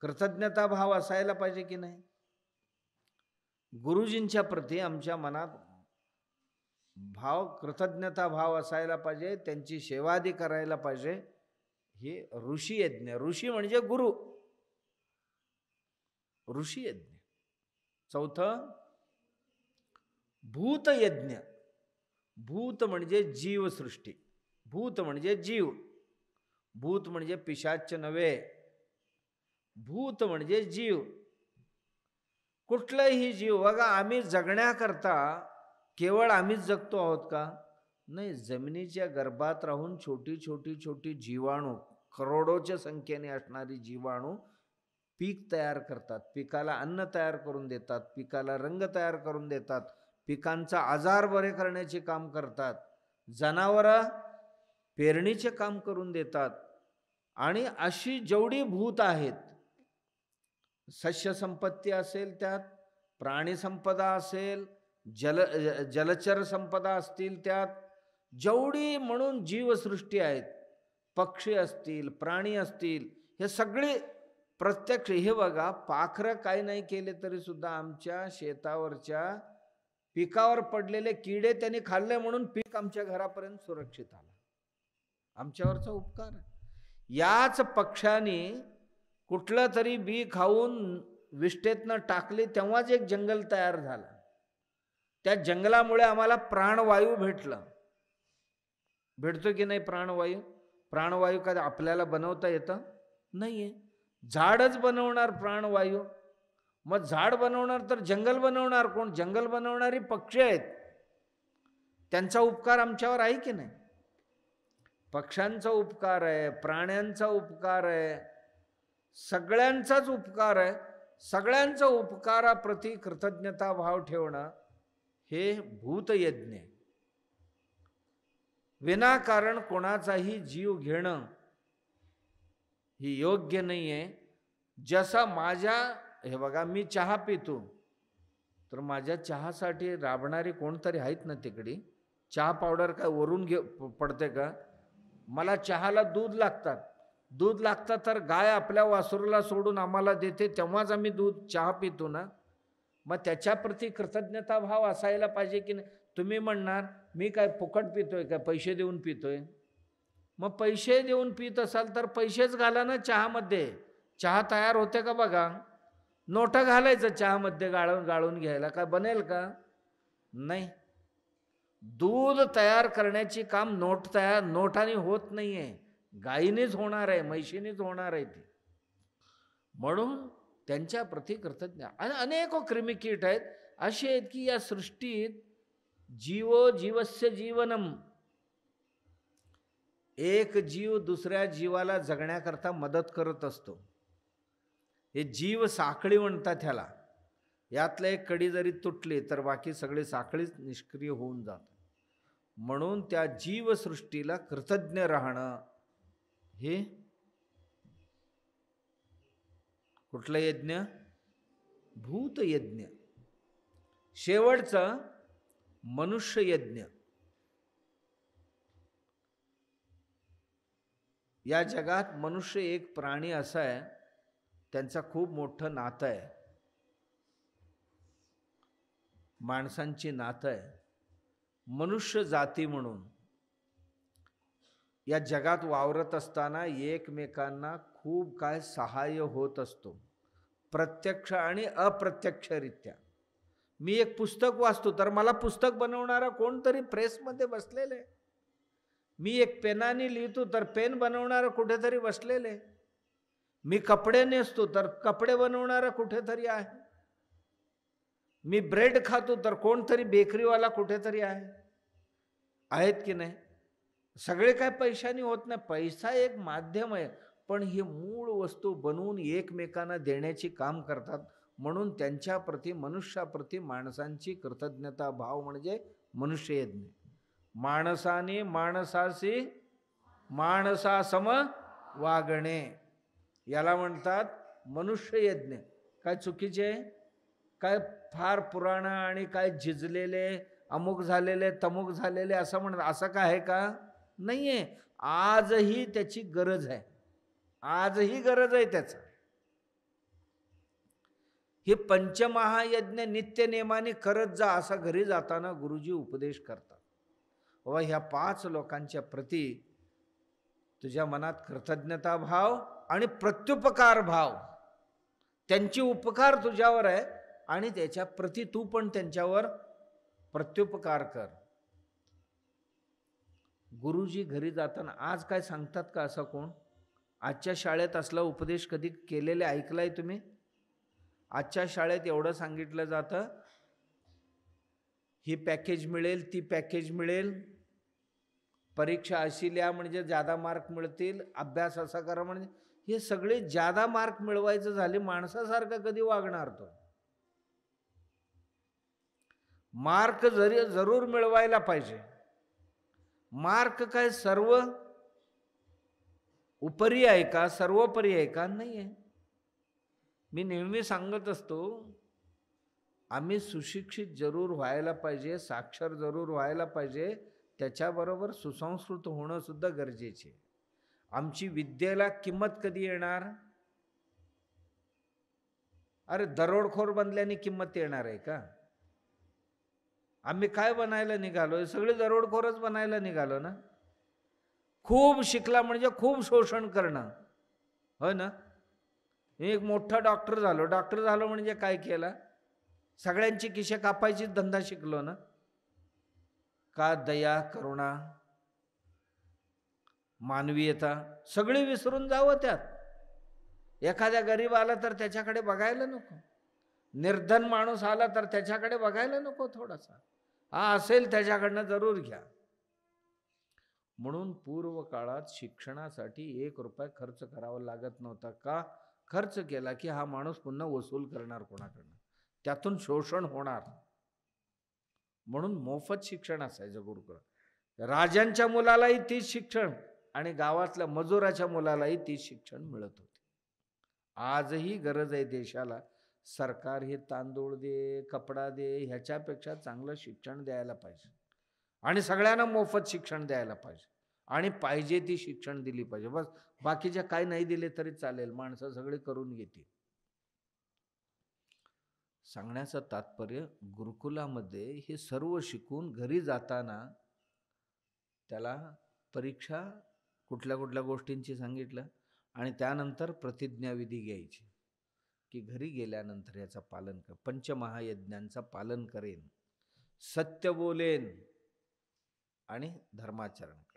कृतज्ञता भाव असायला पाहिजे की नाही? गुरुजींच्या प्रती आमच्या मनात भाव, कृतज्ञता भाव असायला पाहिजे, त्यांची सेवादी करायला पाहिजे. हे ऋषी यज्ञ. ऋषी म्हणजे गुरु. ऋषी यज्ञ. चौथं भूत यज्ञ. भूत म्हणजे जीवसृष्टी. भूत म्हणजे जीव. भूत म्हणजे पिशाच नव्हे, भूत म्हणजे जीव. कुठलाही जीव. बघा, आम्ही जगण्याकरता केवळ आम्हीच जगतो आहोत का? नाही. जमिनीच्या गर्भात राहून छोटी जीवाणू, करोडोच्या संख्येने असणारी जीवाणू पीक तयार करतात, पिकाला अन्न तयार करून देतात, पिकाला रंग तयार करून देतात, पिकांचा आजार बरे करण्याचे काम करतात, जनावरं पेरणीचे काम करून देतात. आणि अशी जेवढी भूत आहेत, सस्य संपत्ती असेल, त्यात प्राणी संपदा असेल, जलचर संपदा असतील, त्यात जेवढी म्हणून जीवसृष्टी आहेत, पक्षी असतील, प्राणी असतील, हे सगळे प्रत्यक्ष. हे बघा, पाखरं काही नाही केले तरी सुद्धा आमच्या शेतावरच्या पिकावर पडलेले किडे त्यांनी खाल्ले म्हणून पीक आमच्या घरापर्यंत सुरक्षित आलं. आमच्यावरचा उपकार. याच पक्ष्याने कुठलं तरी बी खाऊन विष्ठेतनं टाकले, तेव्हाच एक जंगल तयार झालं. त्या जंगलामुळे आम्हाला प्राणवायू भेटलं. भेटतो की नाही प्राणवायू? प्राणवायू का आपल्याला बनवता येतं? नाहीये. झाडच बनवणार प्राणवायू. मग झाड बनवणार तर जंगल बनवणार कोण? जंगल बनवणारी पक्षी आहेत. त्यांचा उपकार आमच्यावर आहे की नाही? पक्ष्यांचा उपकार आहे, प्राण्यांचा उपकार आहे. सगळ्यांचाच उपकार आहे. सगळ्यांचा उपकाराप्रती कृतज्ञता भाव ठेवणं हे भूतयज्ञ आहे. विनाकारण कोणाचाही जीव घेणं ही योग्य नाही आहे. जसा हे बघा, मी चहा पितो तर माझ्या चहासाठी राबणारी कोणतरी आहेत ना तिकडे. चहा पावडर काय वरून पडते का? मला चहाला दूध लागतात तर गाय आपल्या वासरूला सोडून आम्हाला देते, तेव्हाच आम्ही चहा पितो ना. मग त्याच्याप्रती कृतज्ञता भाव असायला पाहिजे की नाही. तुम्ही म्हणणार मी काय फुकट पितोय का, पैसे देऊन पितोय? मग पैसे देऊन पित असाल तर पैसेच घाला ना चहामध्ये. चहा तयार होते का बघा. नोटा घालायचं चहामध्ये गाळून घ्यायला, काय बनेल का? नाही. दूध तयार करण्याची काम नोटाने होत नाहीये, गायीनेच होणार आहे, म्हैशीनेच होणार आहे ती. म्हणून त्यांच्या प्रती कृतज्ञ. आणि अनेक क्रिमिकीट आहेत असे आहेत की या सृष्टीत जीवस्य जीवनम, एक जीव दुसऱ्या जीवाला जगण्याकरता मदत करत असतो. हे जीव साखळी म्हणतात ह्याला. यातलं एक कडी जरी तुटली तर बाकी सगळे साखळीच निष्क्रिय होऊन जातात. म्हणून त्या जीवसृष्टीला कृतज्ञ राहणं हे कुठलं यज्ञ? भूतयज्ञ. शेवटचं मनुष्य यज्ञ. या जगात मनुष्य एक प्राणी असा आहे, त्यांचा खूप मोठं नातं आहे, माणसांची नातं आहे. मनुष्य जाती म्हणून या जगात वावरत असताना एकमेकांना खूप काय सहाय्य होत असतो, प्रत्यक्ष आणि अप्रत्यक्षरित्या. मी एक पुस्तक वाचतो तर मला पुस्तक बनवणारा कोणतरी प्रेसमध्ये बसलेले. मी एक पेनाने लिहितो तर पेन बनवणारा कुठेतरी बसलेले. मी कपडे नेसतो तर कपडे बनवणारा कुठेतरी आहे. मी ब्रेड खातो तर कोणतरी बेकरीवाला कुठेतरी आहे. आहेत की नाही? सगळे काय पैशाने होत नाही. पैसा एक माध्यम आहे, पण ही मूळ वस्तू बनवून एकमेकांना देण्याची काम करतात. म्हणून त्यांच्याप्रती, मनुष्याप्रती माणसांची कृतज्ञता भाव म्हणजे मनुष्ययज्ञ. माणसाने माणसाशी माणसासम वागणे याला म्हणतात मनुष्ययज्ञ. काय चुकीचे, काय फार पुराण आणि काय झिजलेले, अमुक झालेले तमुक झालेले असं म्हणतात, असं काय आहे का? नाहीये. आजही त्याची गरज आहे, आजही गरज आहे त्याचं. हे पंचमहायज्ञ नित्य नेमाने करत जा असं घरी जाताना गुरुजी उपदेश करतात. व ह्या 5 लोकांच्या प्रती तुझ्या मनात कृतज्ञता भाव आणि प्रत्युपकार भाव, त्यांची उपकार तुझ्यावर आहे आणि त्याच्या प्रती तू पण त्यांच्यावर प्रत्युपकार कर. गुरुजी घरी जाताना आज काय सांगतात का असं कोण? आजच्या शाळेत असला उपदेश कधी केलेले ऐकलाय तुम्ही? आजच्या शाळेत एवढं सांगितलं जातं, ही पॅकेज मिळेल, ती पॅकेज मिळेल, परीक्षा अशी लिहा म्हणजे जादा मार्क मिळतील, अभ्यास असा करा म्हणजे. हे सगळे जादा मार्क मिळवायचं झाले, माणसासारखं कधी वागणार तो? मार्क जरूर मिळवायला पाहिजे. मार्क काय सर्व उपरी आहे का, सर्वोपरी आहे का? नाही आहे. मी नेहमी सांगत असतो, आम्ही सुशिक्षित जरूर व्हायला पाहिजे, साक्षर जरूर व्हायला पाहिजे, त्याच्याबरोबर सुसंस्कृत होणं सुद्धा गरजेचे. आमची विद्येला किंमत कधी येणार? अरे दरोडखोर बनल्याने किंमत येणार आहे का? आम्ही काय बनायला निघालो? सगळे दरोडखोरच बनायला निघालो ना. खूप शिकला म्हणजे खूप शोषण करणं, हो ना. एक मोठा डॉक्टर झालो म्हणजे काय केला? सगळ्यांची खिशे कापायची धंदा शिकलो ना. का दया, करुणा, मानवीयता सगळी विसरून जावं त्यात. एखाद्या गरीब आला तर त्याच्याकडे बघायला नको, निर्धन माणूस आला तर त्याच्याकडे बघायला नको थोडासा. हा असेल त्याच्याकडनं जरूर घ्या. म्हणून पूर्व काळात शिक्षणासाठी 1 रुपया खर्च करावा लागत नव्हता. का? खर्च केला की हा माणूस पुन्हा वसूल करणार कोणाकडनं, त्यातून शोषण होणार. म्हणून मोफत शिक्षण असायचं गुरुकुळात. राजांच्या मुलालाही तीच शिक्षण आणि गावातल्या मजुराच्या मुलालाही तीच शिक्षण मिळत होते. आजही गरज आहे देशाला, सरकार हे तांदूळ दे, कपडा दे, ह्याच्यापेक्षा चांगलं शिक्षण द्यायला पाहिजे आणि सगळ्यांना मोफत शिक्षण द्यायला पाहिजे आणि पाहिजे ती शिक्षण दिली पाहिजे. बस, बाकीच्या काय नाही दिले तरी चालेल, माणसं सगळे करून घेतील. सांगण्याचं तात्पर्य, गुरुकुलामध्ये हे सर्व शिकून घरी जाताना त्याला परीक्षा कुठल्या कुठल्या गोष्टींची सांगितलं आणि त्यानंतर प्रतिज्ञाविधी घ्यायची की घरी गेल्यानंतर याचं पालन कर, पंचमहायज्ञांचं पालन करेन, सत्य बोलेन आणि धर्माचरण करेन.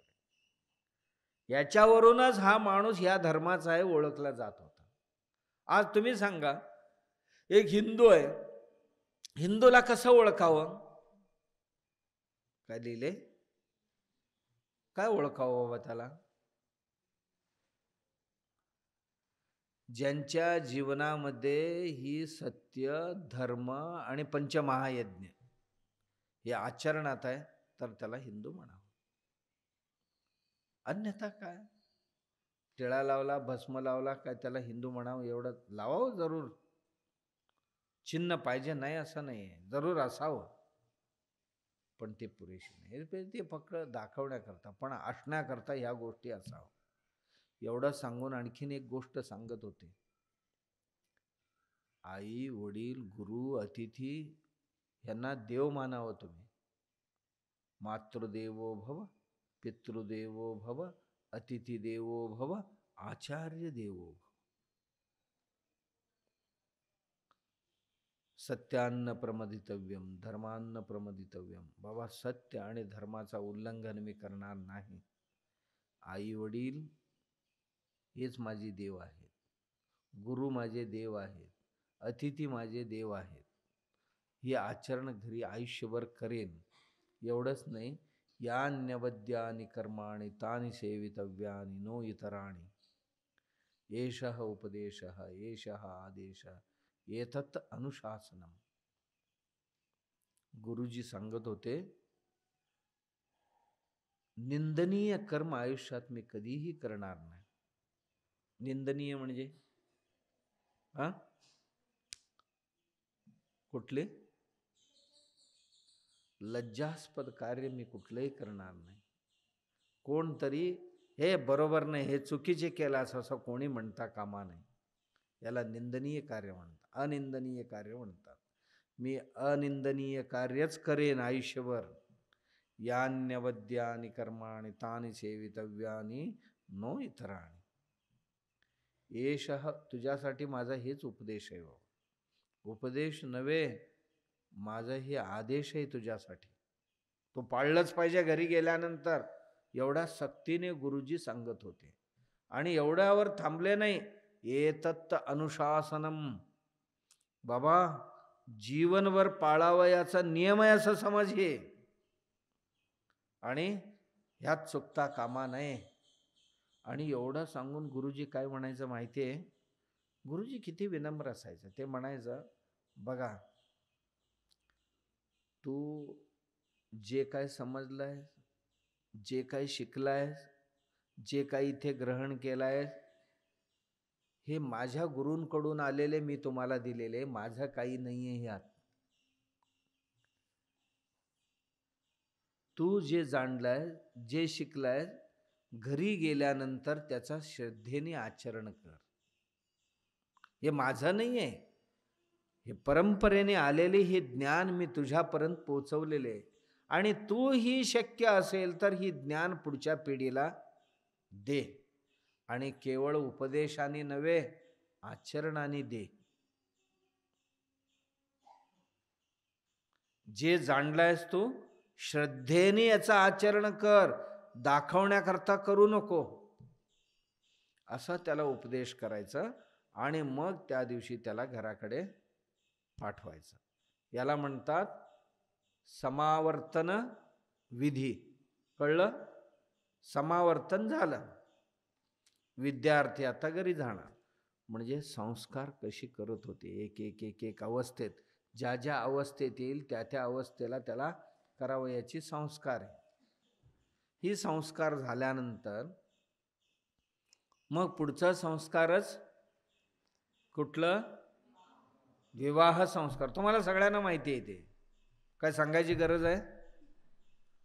याच्यावरूनच हा माणूस ह्या धर्माचा आहे ओळखला जात होता. आज तुम्ही सांगा, एक हिंदू आहे, हिंदूला कसं ओळखावं? काय लिहिले? काय ओळखावं बाबा त्याला? ज्यांच्या जीवनामध्ये ही सत्य, धर्म आणि पंचमहायज्ञ हे आचरणात आहे तर त्याला हिंदू म्हणावं. अन्यथा काय? टिळा लावला, भस्म लावला, काय त्याला हिंदू म्हणावं? एवढं लावावं जरूर, चिन्ह पाहिजे नाही असं नाही आहे, जरूर असावं, पण ते पुरेसे नाही. ते फक्त दाखवण्याकरता, पण असण्याकरता ह्या गोष्टी असावं. एवढं सांगून आणखीन एक गोष्ट सांगत होते. आई वडील गुरु अतिथी यांना देव मानावं तुम्ही. मातृदेवो भव, पितृदेवो भव, अतिथी देवो भव, आचार्य देवो भव. सत्यान्न प्रमदितव्यम, धर्मान्न प्रमदितव्यम. बाबा, सत्य आणि धर्माचा उल्लंघन मी करणार नाही. आई वडील हेच माझे देव आहेत, गुरु माझे देव आहेत, अतिथी माझे देव आहेत. हे आचरण घरी आयुष्यभर करेन. एवढंच नाही, यान्यवद्यानि कर्माणि तानि सेवितव्यानि नो इतराणि. एषः उपदेशः, एषः आदेशः, एतत् अनुशासनम. गुरुजी सांगत होते, निंदनीय कर्म आयुष्यात मी कधीही करणार नाही. निंदनीय म्हणजे कुठले? लज्जास्पद कार्य मी कुठलंही करणार नाही. कोणतरी हे बरोबर नाही, हे चुकीचे केलास असं कोणी म्हणता कामा नये. याला निंदनीय कार्य म्हणतात, अनिंदनीय कार्य म्हणतात. मी अनिंदनीय कार्यच करेन आयुष्यभर. यान्यवद्यानि कर्माणि तानि सेवितव्यानि नो इतराणि. एषः, तुझ्यासाठी माझा हेच उपदेश आहे. उपदेश नव्हे, माझा हे आदेश आहे तुझ्यासाठी, तो पाळलंच पाहिजे घरी गेल्यानंतर. एवढ्या सक्तीने गुरुजी सांगत होते. आणि एवढ्यावर थांबले नाही, एतत् अनुशासनम. बाबा, जीवनभर पाळावयाचा नियम आहे असं समज हे, आणि ह्यात चुकता कामा नये. आणि एवढं सांगून गुरुजी काय म्हणायचं माहिती आहे? गुरुजी किती विनम्र असायचं. ते म्हणायचं, बघा, तू जे काय समजलाय, जे काही शिकलाय, जे काही इथे ग्रहण केलाय, हे माझ्या गुरूंकडून आलेले, मी तुम्हाला दिलेले, माझं काही नाहीये ह्यात. तू जे जाणलाय, जे शिकलाय, घरी गेल्यानंतर त्याचा श्रद्धेने आचरण कर. हे माझं नाहीये, हे परंपरेने आलेले हे ज्ञान मी तुझ्यापर्यंत पोहोचवलेले आहे. आणि तू ही शक्य असेल तर ही ज्ञान पुढच्या पिढीला दे. आणि केवळ उपदेशाने नव्हे, आचरणाने दे. जे जाणलायस तू श्रद्धेने याचं आचरण कर, दाखवण्याकरता करू नको, असं त्याला उपदेश करायचं. आणि मग त्या दिवशी त्याला घराकडे पाठवायचं. याला म्हणतात समावर्तन विधी. कळलं? समावर्तन झालं, विद्यार्थी आता घरी जाणार. म्हणजे संस्कार कशी करत होते, एक एक एक एक अवस्थेत, ज्या ज्या अवस्थेत येईल त्या त्या अवस्थेला त्याला करावयाची संस्कार आहे. ही संस्कार झाल्यानंतर मग पुढचा संस्कारच कुठलं? विवाह संस्कार. तुम्हाला सगळ्यांना माहिती आहे ते, काय सांगायची गरज आहे?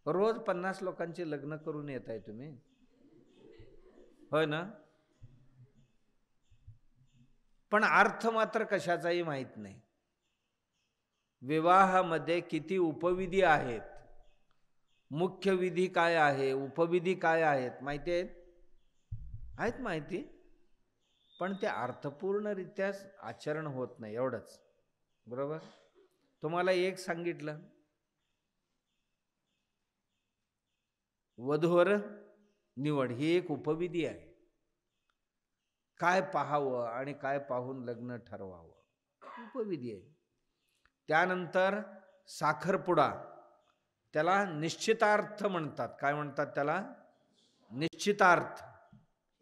रोज 50 लोकांचे लग्न करून येत आहे तुम्ही, होय ना? पण अर्थ मात्र कशाचाही माहित नाही. विवाहामध्ये किती उपविधी आहेत, मुख्य विधी काय आहे, उपविधी काय आहेत माहिती आहेत माहिती, पण ते अर्थपूर्णरित्या आचरण होत नाही, एवढंच. बरोबर? तुम्हाला एक सांगितलं, वधूवर निवड ही एक उपविधी आहे. काय पाहावं आणि काय पाहून लग्न ठरवावं, उपविधी आहे. त्यानंतर साखरपुडा, त्याला निश्चितार्थ म्हणतात. काय म्हणतात त्याला? निश्चितार्थ.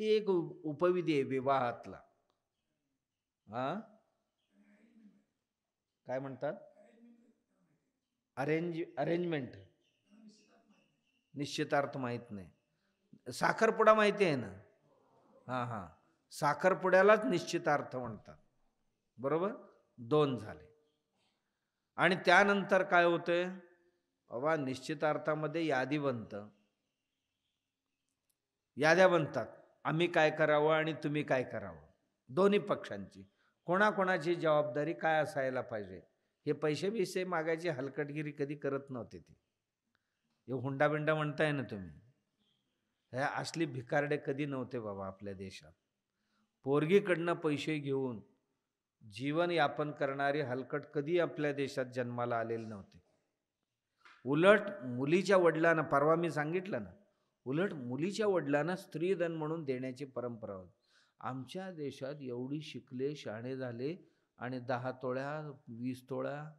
ही एक उपविधी आहे विवाहातला. काय म्हणतात? अरेंजमेंट. निश्चितार्थ माहित नाही. साखरपुडा माहिती आहे ना? हां, साखरपुड्यालाच निश्चितार्थ म्हणतात. बरोबर? 2 झाले. आणि त्यानंतर काय होतंय? बाबा निश्चितार्थामध्ये यादी बनतं, याद्या बनतात, आम्ही काय करावं आणि तुम्ही काय करावं, दोन्ही पक्षांची कोणाकोणाची जबाबदारी काय असायला पाहिजे. हे पैसे बिसे मागायची हलकटगिरी कधी करत नव्हते ते. हे हुंडाबिंडा म्हणताय ना तुम्ही, ह्या असली भिकारडे कधी नव्हते बाबा आपल्या देशात. पोरगीकडनं पैसे घेऊन जीवन यापन करणारे हलकट कधी आपल्या देशात जन्माला आलेले नव्हते. उलट मुलीच्या वडिलांना, परवा मी सांगितलं ना, उलट मुलीच्या वडिलांना स्त्रीधन म्हणून देण्याची परंपरा होती. आमच्या देशात एवढी शिकले, शहाणे झाले आणि 10 तोळ्या 20 तोळा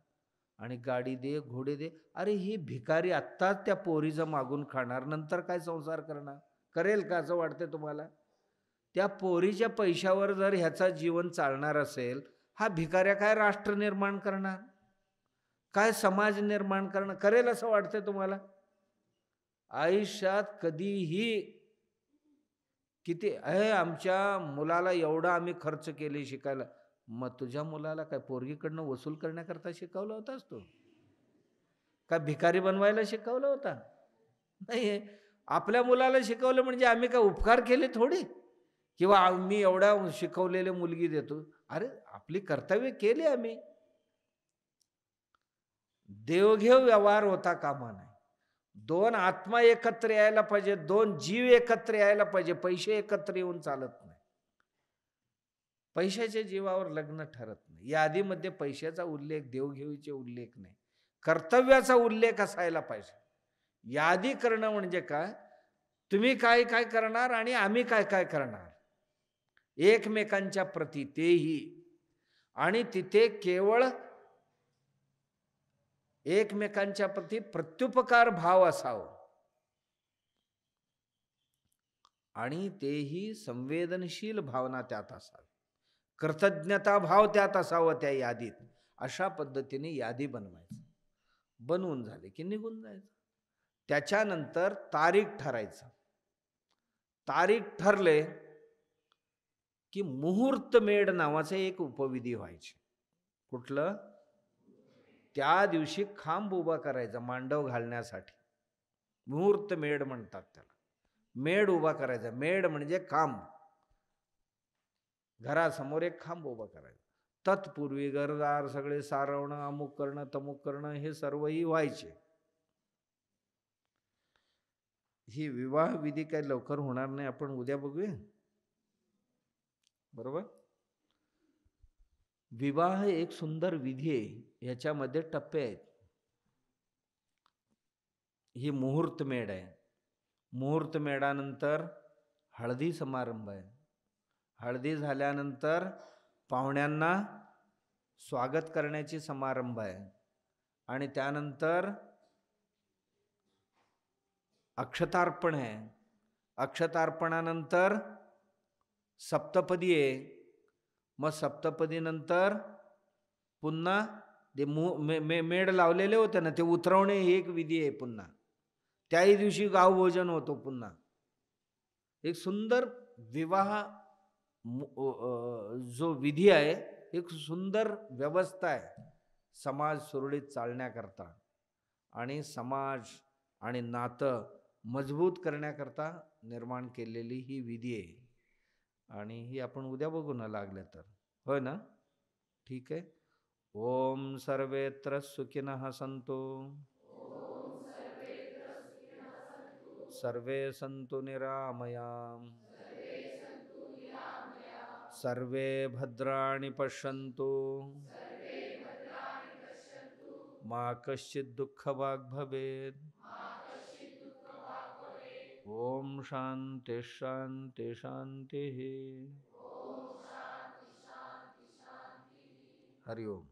आणि गाडी दे, घोडे दे. अरे ही भिकारी आत्ताच त्या पोरीचं मागून खाणार, नंतर काय संसार करणार? करेल का असं वाटतं तुम्हाला? त्या पोरीच्या पैशावर जर ह्याचा जीवन चालणार असेल, हा भिकाऱ्या काय राष्ट्र निर्माण करणार, काय समाज निर्माण करणं करेल असं वाटतंय तुम्हाला? आयुष्यात कधीही किती आमच्या मुलाला एवढा आम्ही खर्च केले शिकायला. मग तुझ्या मुलाला काय पोरगीकडनं वसूल करण्याकरता शिकवला होतास तू? काय भिकारी बनवायला शिकवला होता? नाही. आपल्या मुलाला शिकवलं म्हणजे आम्ही काय उपकार केले थोडी, किंवा आम्ही एवढा शिकवलेले मुलगी देतो. अरे आपली कर्तव्य केली आम्ही. देवघेव व्यवहार होता कामा नये. 2 आत्मा एकत्र यायला पाहिजे, 2 जीव एकत्र यायला पाहिजे. पैसे एकत्र येऊन चालत नाही. पैशाच्या जीवावर लग्न ठरत नाही. यादीमध्ये पैशाचा उल्लेख, देवघेवीचे उल्लेख नाही, कर्तव्याचा उल्लेख असायला पाहिजे. यादी करणं म्हणजे काय? तुम्ही काय काय करणार आणि आम्ही काय काय करणार, एकमेकांच्या प्रती तेही. आणि तिथे केवळ एकमेकांच्या प्रती प्रत्युपकार भाव असावं आणि तेही संवेदनशील भावना त्यात असावी, कृतज्ञता भाव त्यात असावं त्या यादीत. अशा पद्धतीने यादी बनवायचं. बनवून झाले की निघून जायचं. त्याच्यानंतर तारीख ठरायचं. तारीख ठरले की मुहूर्तमेढ नावाचं एक उपविधी व्हायचे. कुठलं? त्या दिवशी खांब उभा करायचा मांडव घालण्यासाठी. मुहूर्तमेढ म्हणतात त्याला. मेढ उभा करायचा. मेढ म्हणजे खांब. घरासमोर एक खांब उभा करायचा. तत्पूर्वी घरदार सगळे सारवणं, अमुक करणं, तमुक करणं, हे सर्वही व्हायचे. ही विवाह विधी काही लवकर होणार नाही, आपण उद्या बघूया. बरोबर? विवाह एक सुंदर विधी आहे, ह्याच्यामध्ये टप्पे आहेत. ही मुहूर्तमेढ आहे. मुहूर्तमेढानंतर हळदी समारंभ आहे. हळदी झाल्यानंतर पाहुण्यांना स्वागत करण्याची समारंभ आहे. आणि त्यानंतर अक्षतार्पण आहे. अक्षतार्पणानंतर सप्तपदी आहे. मग सप्तपदीनंतर पुन्हा ते मेढ लावलेले होते ना, ते उतरवणे ही एक विधी आहे पुन्हा. त्याही दिवशी गावभोजन होतो पुन्हा. एक सुंदर विवाह जो विधी आहे, एक सुंदर व्यवस्था आहे समाज सुरळीत चालण्याकरता आणि समाज आणि नातं मजबूत करण्याकरता निर्माण केलेली ही विधी आहे. आणि ही आपण उद्या बघू ना लागलं तर. होय ना? ठीक आहे. ओम सर्वेत्र सुखिनः सन्तु, सर्वे सन्तु निरामयाम्, सर्वे भद्राणि पश्यन्तु, मा कश्चित् दुःखभाग् भवेत्. ओम शांती शांती शांती. हरि ओम.